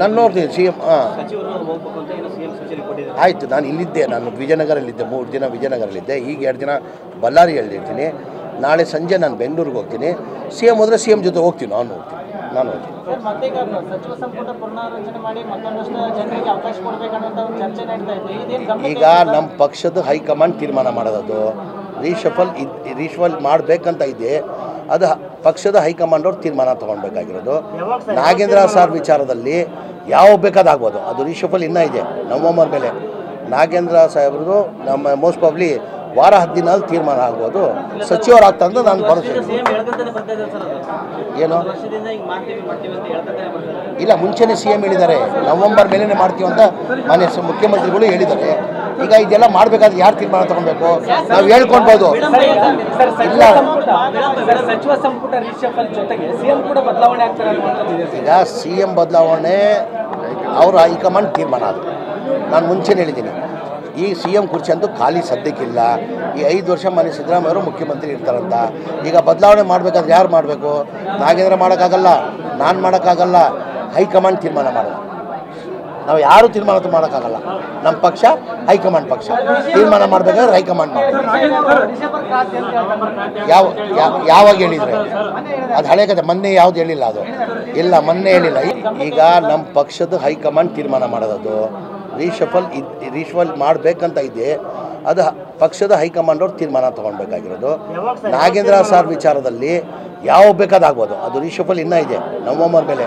ನಾನು ನೋಡ್ತೀನಿ C M ಆಯಿತು. ನಾನು ಇಲ್ಲಿದ್ದೆ, ನಾನು ವಿಜಯನಗರಲ್ಲಿದ್ದೆ, 3 ದಿನ ವಿಜಯನಗರಲ್ಲಿದ್ದೆ, ಈಗ 2 ದಿನ ಬಳ್ಳಾರಿಯಲ್ಲಿರ್ತೀನಿ. ನಾಳೆ ಸಂಜೆ ನಾನು ಬೆಂಗಳೂರಿಗೆ ಹೋಗ್ತೀನಿ. ಸಿ ಎಂ ಹೋದರೆ ಸಿ ಎಂ ಜೊತೆ ಹೋಗ್ತೀನಿ, ನಾನು ಹೋಗ್ತೀನಿ. ಈಗ ನಮ್ಮ ಪಕ್ಷದ ಹೈಕಮಾಂಡ್ ತೀರ್ಮಾನ ಮಾಡೋದು ರೀಶಫಲ್ ಮಾಡಬೇಕಂತ ಇದೆ. ಅದು ಪಕ್ಷದ ಹೈಕಮಾಂಡ್ ಅವ್ರು ತೀರ್ಮಾನ ತೊಗೊಳ್ಬೇಕಾಗಿರೋದು. ನಾಗೇಂದ್ರ ಸಾರ್ ವಿಚಾರದಲ್ಲಿ ಯಾವ ಬೇಕಾದಾಗ್ಬೋದು, ಅದು ರೀಶಫಲ್ ಇನ್ನೂ ಇದೆ ನವಂಬರ್ ಮೇಲೆ. ನಾಗೇಂದ್ರ ಸಾಹೇಬ್ರದ್ದು ನಮ್ಮ ಮೋಸ್ಟ್ ಪ್ರಾಬ್ಲಿ ವಾರ 10 ದಿನದಲ್ಲಿ ತೀರ್ಮಾನ ಆಗ್ಬೋದು. ಸಚಿವರಾಗ್ತಂದ್ರೆ ನಾನು ಭರವಸೆ ಏನು ಇಲ್ಲ, ಮುಂಚೆನೇ ಸಿ ಎಂ ಹೇಳಿದ್ದಾರೆ ನವಂಬರ್ ಮೇಲೇ ಮಾಡ್ತೀವಿ ಅಂತ ಮಾನ್ಯ ಮುಖ್ಯಮಂತ್ರಿಗಳು ಹೇಳಿದ್ದಾರೆ. ಈಗ ಇದೆಲ್ಲ ಮಾಡಬೇಕಾದ್ರೆ ಯಾರು ತೀರ್ಮಾನ ತಗೊಳ್ಬೇಕು? ನಾವು ಹೇಳ್ಕೊಳ್ಬೋದು. ಇಲ್ಲ, ಈಗ ಸಿ ಎಂ ಬದಲಾವಣೆ ಅವರ ಹೈಕಮಾಂಡ್ ತೀರ್ಮಾನ. ಅದು ನಾನು ಮುಂಚೆನೇ ಹೇಳಿದ್ದೀನಿ. ಈ ಸಿ ಎಂ ಕುರ್ಚಿ ಅಂತೂ ಖಾಲಿ ಸದ್ಯಕ್ಕಿಲ್ಲ. ಈ 5 ವರ್ಷ ಮಾನ್ಯ ಸಿದ್ದರಾಮಯ್ಯ ಅವರು ಮುಖ್ಯಮಂತ್ರಿ ಇರ್ತಾರಂತ. ಈಗ ಬದಲಾವಣೆ ಮಾಡಬೇಕಾದ್ರೆ ಯಾರು ಮಾಡಬೇಕು? ನಾಗೇಂದ್ರ ಮಾಡೋಕ್ಕಾಗಲ್ಲ, ನಾನು ಮಾಡೋಕ್ಕಾಗಲ್ಲ, ಹೈಕಮಾಂಡ್ ತೀರ್ಮಾನ ಮಾಡೋದು. ನಾವು ಯಾರು ತೀರ್ಮಾನ ಮಾಡೋಕ್ಕಾಗಲ್ಲ. ನಮ್ಮ ಪಕ್ಷ ಹೈಕಮಾಂಡ್ ಪಕ್ಷ ತೀರ್ಮಾನ ಮಾಡಬೇಕಾದ್ರೆ ಹೈಕಮಾಂಡ್ ಮಾಡೋದು. ಯಾವಾಗ ಹೇಳಿದರೆ ಅದು ಹಳೆ ಕತೆ. ಮೊನ್ನೆ ಯಾವ್ದು ಹೇಳಿಲ್ಲ, ಅದು ಇಲ್ಲ, ಮೊನ್ನೆ ಹೇಳಿಲ್ಲ. ಈಗ ನಮ್ಮ ಪಕ್ಷದ ಹೈಕಮಾಂಡ್ ತೀರ್ಮಾನ ಮಾಡೋದು ರೀಶಫಲ್ ಮಾಡಬೇಕಂತ ಇದೆ. ಅದು ಪಕ್ಷದ ಹೈಕಮಾಂಡ್ ಅವ್ರು ತೀರ್ಮಾನ ತೊಗೊಳ್ಬೇಕಾಗಿರೋದು. ನಾಗೇಂದ್ರ ಸಾರ್ ವಿಚಾರದಲ್ಲಿ ಯಾವ ಬೇಕಾದಾಗ್ಬೋದು, ಅದು ರೀಶಫಲ್ ಇನ್ನೂ ಇದೆ ನವಂಬರ್ ಮೇಲೆ.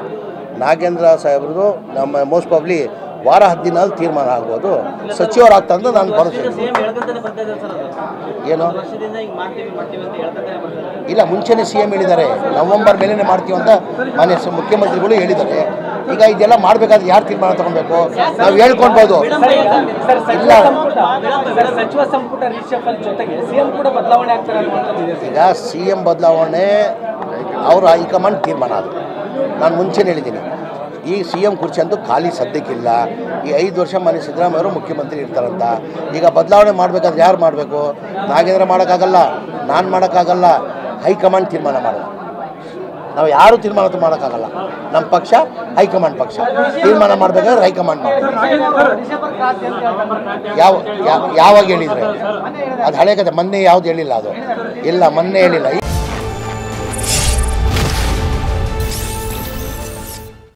ನಾಗೇಂದ್ರ ಸಾಹೇಬ್ರದ್ದು ನಮ್ಮ ಮೋಸ್ಟ್ ಪ್ರಾಬ್ಲಿ ವಾರ 10 ದಿನದಲ್ಲಿ ತೀರ್ಮಾನ ಆಗ್ಬೋದು. ಸಚಿವರಾಗ್ತಂದ್ರೆ ನಾನು ಭರವಸೆ ಏನು ಇಲ್ಲ, ಮುಂಚೆನೇ ಸಿ ಎಂ ಹೇಳಿದ್ದಾರೆ ನವಂಬರ್ ಮೇಲೇ ಮಾಡ್ತೀವಿ ಅಂತ ಮಾನ್ಯ ಮುಖ್ಯಮಂತ್ರಿಗಳು ಹೇಳಿದ್ದಾರೆ. ಈಗ ಇದೆಲ್ಲ ಮಾಡಬೇಕಾದ್ರೆ ಯಾರು ತೀರ್ಮಾನ ತಗೊಳ್ಬೇಕು? ನಾವು ಹೇಳ್ಕೊಳ್ಬೋದು. ಇಲ್ಲ, ಈಗ ಸಿ ಎಂ ಬದಲಾವಣೆ ಅವರ ಹೈಕಮಾಂಡ್ ತೀರ್ಮಾನ. ಅದು ನಾನು ಮುಂಚೆನೇ ಹೇಳಿದ್ದೀನಿ. ಈ ಸಿ ಎಂ ಕುರ್ಚಿ ಅಂತೂ ಖಾಲಿ ಸದ್ಯಕ್ಕಿಲ್ಲ. ಈ 5 ವರ್ಷ ಮಾನ್ಯ ಸಿದ್ದರಾಮಯ್ಯ ಅವರು ಮುಖ್ಯಮಂತ್ರಿ ಇರ್ತಾರಂತ. ಈಗ ಬದಲಾವಣೆ ಮಾಡಬೇಕಾದ್ರೆ ಯಾರು ಮಾಡಬೇಕು? ನಾಗೇಂದ್ರ ಮಾಡೋಕ್ಕಾಗಲ್ಲ, ನಾನು ಮಾಡೋಕ್ಕಾಗಲ್ಲ, ಹೈಕಮಾಂಡ್ ತೀರ್ಮಾನ ಮಾಡೋದು. ನಾವು ಯಾರು ತೀರ್ಮಾನ ಮಾಡೋಕ್ಕಾಗಲ್ಲ. ನಮ್ಮ ಪಕ್ಷ ಹೈಕಮಾಂಡ್ ಪಕ್ಷ ತೀರ್ಮಾನ ಮಾಡಬೇಕಾದ್ರೆ ಹೈಕಮಾಂಡ್ ಮಾಡೋದು. ಯಾವಾಗ ಹೇಳಿದರೆ ಅದು ಹಳೆ ಕತೆ. ಮೊನ್ನೆ ಯಾವ್ದು ಹೇಳಿಲ್ಲ, ಅದು ಇಲ್ಲ, ಮೊನ್ನೆ ಹೇಳಿಲ್ಲ.